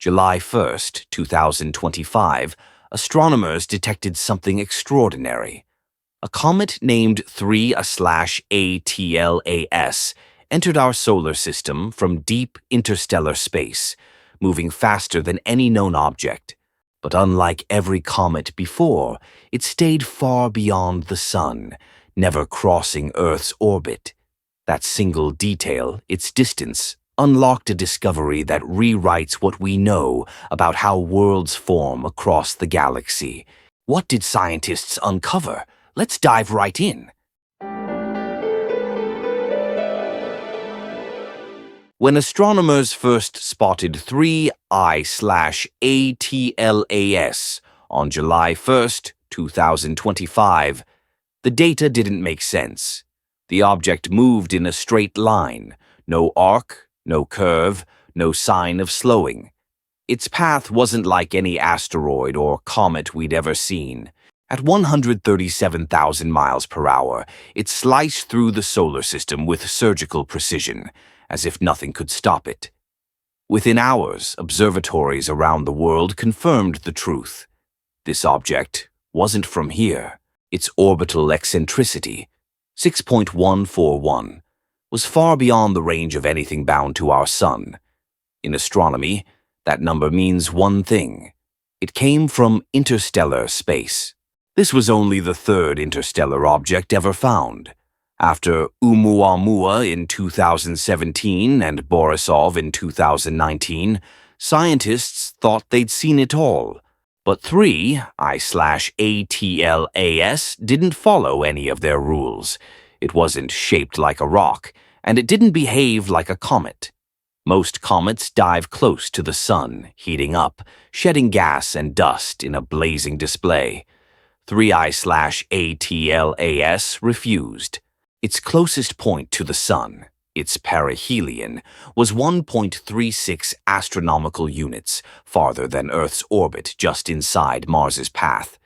July 1st, 2025, astronomers detected something extraordinary. A comet named 3/ATLAS entered our solar system from deep interstellar space, moving faster than any known object. But unlike every comet before, it stayed far beyond the Sun, never crossing Earth's orbit. That single detail, its distance, unlocked a discovery that rewrites what we know about how worlds form across the galaxy. What did scientists uncover? Let's dive right in. When astronomers first spotted 3I/ATLAS on July 1st, 2025, the data didn't make sense. The object moved in a straight line, no arc, no curve, no sign of slowing. Its path wasn't like any asteroid or comet we'd ever seen. At 137,000 miles per hour, it sliced through the solar system with surgical precision, as if nothing could stop it. Within hours, observatories around the world confirmed the truth. This object wasn't from here. Its orbital eccentricity, 6.141, was far beyond the range of anything bound to our Sun. In astronomy, that number means one thing. It came from interstellar space. This was only the third interstellar object ever found. After Oumuamua in 2017 and Borisov in 2019, scientists thought they'd seen it all. But 3I/ATLAS didn't follow any of their rules. It wasn't shaped like a rock, and it didn't behave like a comet. Most comets dive close to the Sun, heating up, shedding gas and dust in a blazing display. 3I/ATLAS refused. Its closest point to the Sun, its perihelion, was 1.36 astronomical units farther than Earth's orbit just inside Mars's path.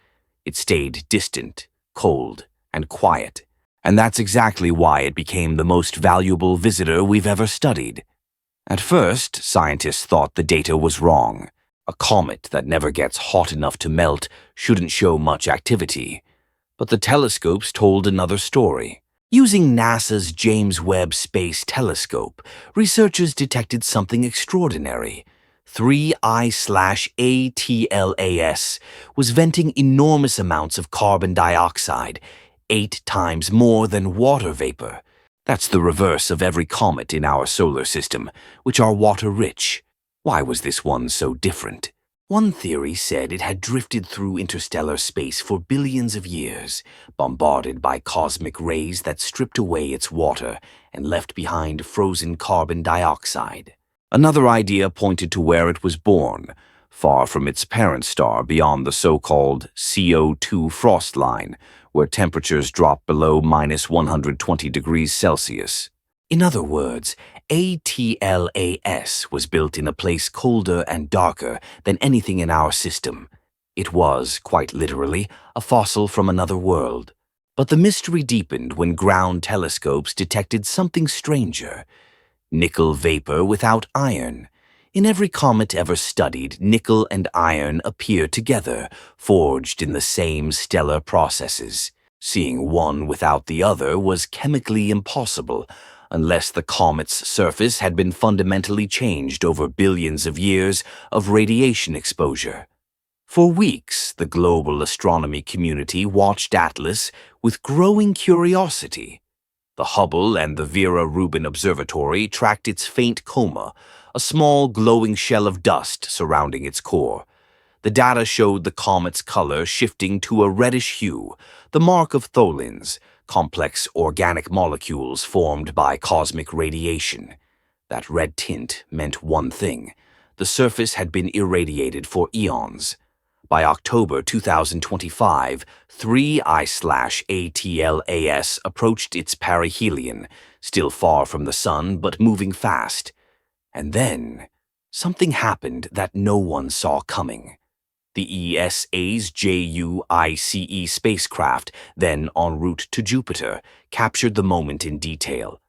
It stayed distant, cold, and quiet, and that's exactly why it became the most valuable visitor we've ever studied. At first, scientists thought the data was wrong. A comet that never gets hot enough to melt shouldn't show much activity. But the telescopes told another story. Using NASA's James Webb Space Telescope, researchers detected something extraordinary. 3I/ATLAS was venting enormous amounts of carbon dioxide, 8 times more than water vapor. That's the reverse of every comet in our solar system, which are water-rich. Why was this one so different? One theory said it had drifted through interstellar space for billions of years, bombarded by cosmic rays that stripped away its water and left behind frozen carbon dioxide. Another idea pointed to where it was born, far from its parent star beyond the so-called CO2 frost line, where temperatures drop below -120 degrees Celsius. In other words, ATLAS was built in a place colder and darker than anything in our system. It was, quite literally, a fossil from another world. But the mystery deepened when ground telescopes detected something stranger. Nickel vapor without iron. In every comet ever studied, nickel and iron appear together, forged in the same stellar processes. Seeing one without the other was chemically impossible, unless the comet's surface had been fundamentally changed over billions of years of radiation exposure. For weeks, the global astronomy community watched Atlas with growing curiosity. The Hubble and the Vera Rubin Observatory tracked its faint coma, a small glowing shell of dust surrounding its core. The data showed the comet's color shifting to a reddish hue, the mark of tholins, complex organic molecules formed by cosmic radiation. That red tint meant one thing: the surface had been irradiated for eons. By October 2025, 3I/ATLAS approached its perihelion, still far from the Sun but moving fast. And then, something happened that no one saw coming. The ESA's JUICE spacecraft, then en route to Jupiter, captured the moment in detail.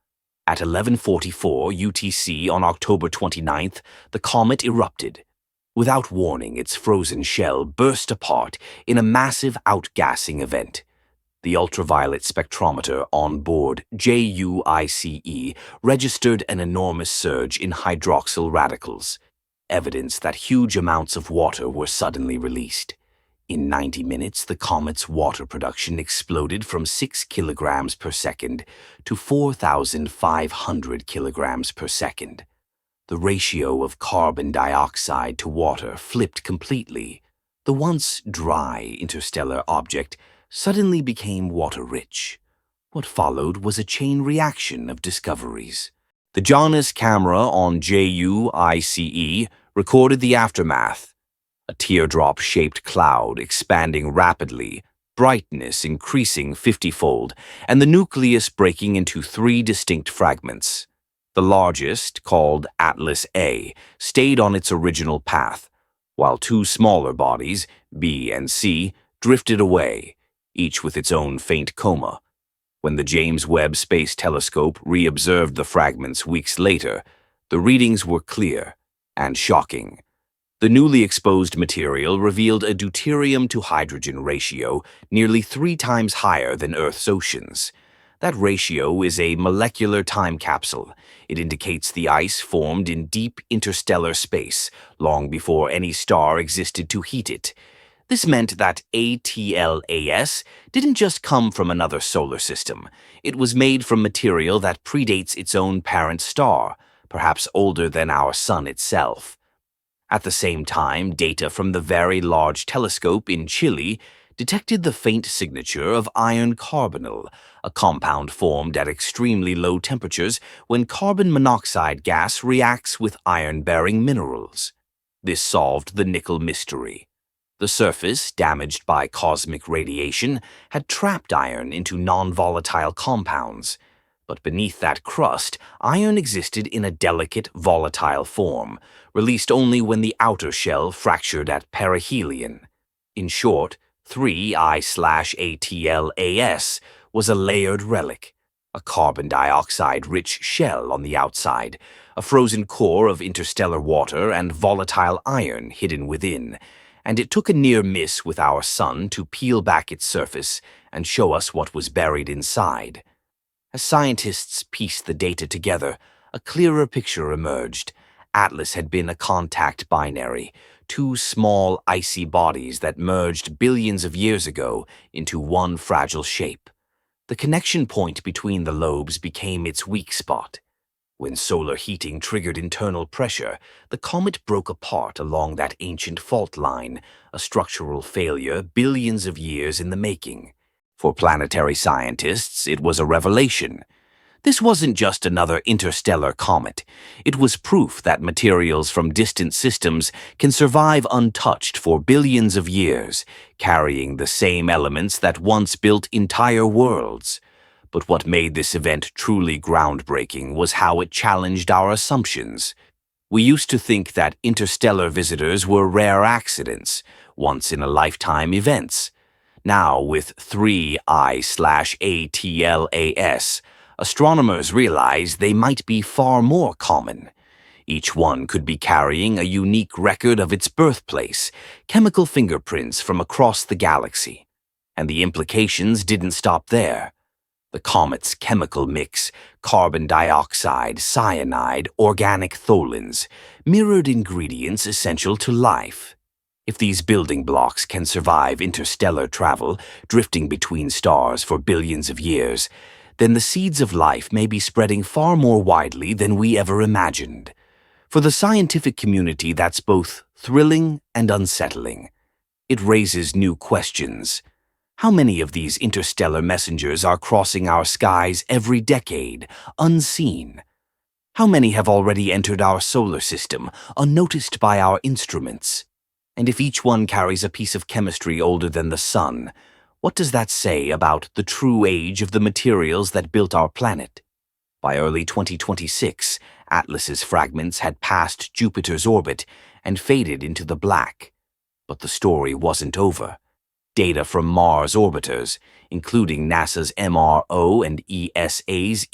At 11:44 UTC on October 29th, the comet erupted. Without warning, its frozen shell burst apart in a massive outgassing event. The ultraviolet spectrometer on board JUICE registered an enormous surge in hydroxyl radicals, evidence that huge amounts of water were suddenly released. In 90 minutes, the comet's water production exploded from 6 kilograms per second to 4,500 kilograms per second. The ratio of carbon dioxide to water flipped completely. The once dry interstellar object suddenly became water-rich. What followed was a chain reaction of discoveries. The Janus camera on JUICE recorded the aftermath. A teardrop-shaped cloud expanding rapidly, brightness increasing 50-fold, and the nucleus breaking into 3 distinct fragments. The largest, called Atlas A, stayed on its original path, while 2 smaller bodies, B and C, drifted away, each with its own faint coma. When the James Webb Space Telescope re-observed the fragments weeks later, the readings were clear and shocking. The newly exposed material revealed a deuterium-to-hydrogen ratio nearly 3 times higher than Earth's oceans. That ratio is a molecular time capsule. It indicates the ice formed in deep interstellar space, long before any star existed to heat it. This meant that ATLAS didn't just come from another solar system. It was made from material that predates its own parent star, perhaps older than our Sun itself. At the same time, data from the Very Large Telescope in Chile detected the faint signature of iron carbonyl, a compound formed at extremely low temperatures when carbon monoxide gas reacts with iron-bearing minerals. This solved the nickel mystery. The surface, damaged by cosmic radiation, had trapped iron into non-volatile compounds. But beneath that crust, iron existed in a delicate, volatile form, released only when the outer shell fractured at perihelion. In short, 3I/ATLAS was a layered relic, a carbon dioxide-rich shell on the outside, a frozen core of interstellar water and volatile iron hidden within, and it took a near miss with our Sun to peel back its surface and show us what was buried inside. As scientists pieced the data together, a clearer picture emerged. Atlas had been a contact binary, 2 small, icy bodies that merged billions of years ago into one fragile shape. The connection point between the lobes became its weak spot. When solar heating triggered internal pressure, the comet broke apart along that ancient fault line, a structural failure billions of years in the making. For planetary scientists, it was a revelation. This wasn't just another interstellar comet. It was proof that materials from distant systems can survive untouched for billions of years, carrying the same elements that once built entire worlds. But what made this event truly groundbreaking was how it challenged our assumptions. We used to think that interstellar visitors were rare accidents, once-in-a-lifetime events. Now, with 3I/ATLAS, astronomers realize they might be far more common. Each one could be carrying a unique record of its birthplace, chemical fingerprints from across the galaxy. And the implications didn't stop there. The comet's chemical mix, carbon dioxide, cyanide, organic tholins, mirrored ingredients essential to life. If these building blocks can survive interstellar travel, drifting between stars for billions of years, then the seeds of life may be spreading far more widely than we ever imagined. For the scientific community, that's both thrilling and unsettling. It raises new questions. How many of these interstellar messengers are crossing our skies every decade, unseen? How many have already entered our solar system, unnoticed by our instruments? And if each one carries a piece of chemistry older than the Sun, what does that say about the true age of the materials that built our planet? By early 2026, Atlas's fragments had passed Jupiter's orbit and faded into the black. But the story wasn't over. Data from Mars orbiters, including NASA's MRO and ESA's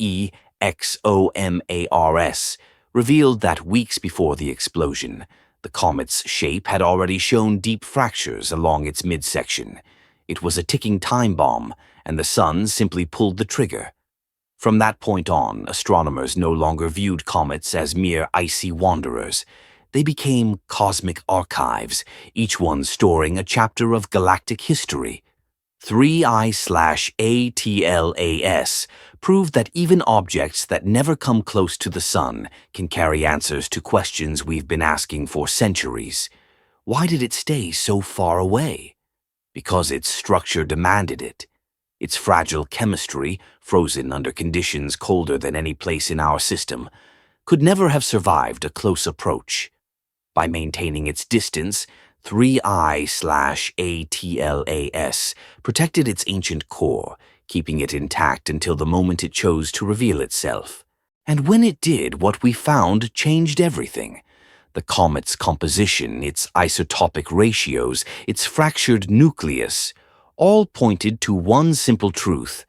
EXOMARS, revealed that weeks before the explosion, The comet's shape had already shown deep fractures along its midsection. It was a ticking time bomb, and the sun simply pulled the trigger. From that point on, astronomers no longer viewed comets as mere icy wanderers. They became cosmic archives, each one storing a chapter of galactic history. 3I/ATLAS proved that even objects that never come close to the sun can carry answers to questions we've been asking for centuries. Why did it stay so far away? Because its structure demanded it. Its fragile chemistry, frozen under conditions colder than any place in our system, could never have survived a close approach. By maintaining its distance, 3I/ATLAS protected its ancient core, keeping it intact until the moment it chose to reveal itself. And when it did, what we found changed everything. The comet's composition, its isotopic ratios, its fractured nucleus, all pointed to one simple truth.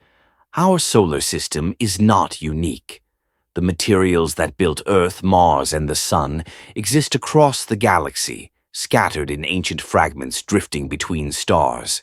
Our solar system is not unique. The materials that built Earth, Mars, and the Sun exist across the galaxy, scattered in ancient fragments drifting between stars.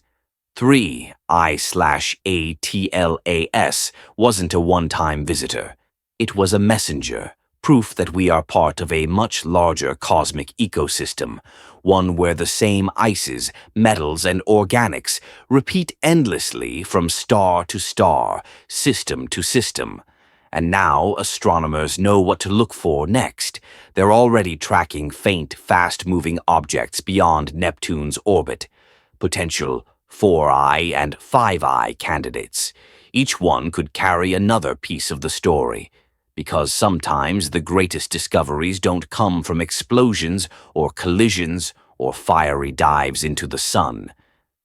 3I/ATLAS wasn't a one-time visitor. It was a messenger, proof that we are part of a much larger cosmic ecosystem, one where the same ices, metals, and organics repeat endlessly from star to star, system to system. And now astronomers know what to look for next. They're already tracking faint, fast-moving objects beyond Neptune's orbit, potential 4I and 5I candidates. Each one could carry another piece of the story, because sometimes the greatest discoveries don't come from explosions or collisions or fiery dives into the sun.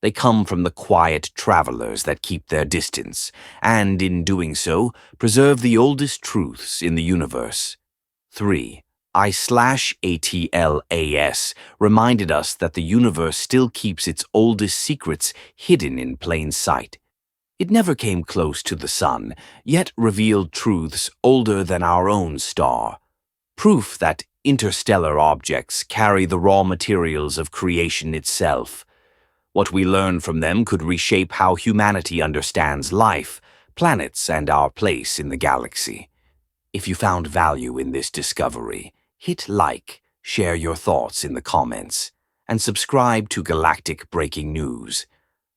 They come from the quiet travelers that keep their distance, and in doing so, preserve the oldest truths in the universe. 3I/ATLAS reminded us that the universe still keeps its oldest secrets hidden in plain sight. It never came close to the sun, yet revealed truths older than our own star. Proof that interstellar objects carry the raw materials of creation itself. What we learn from them could reshape how humanity understands life, planets, and our place in the galaxy. If you found value in this discovery, hit like, share your thoughts in the comments, and subscribe to Galactic Breaking News.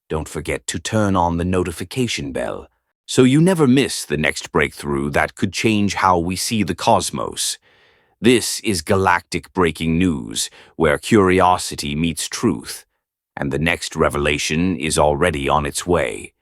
Don't forget to turn on the notification bell so you never miss the next breakthrough that could change how we see the cosmos. This is Galactic Breaking News, where curiosity meets truth, and the next revelation is already on its way.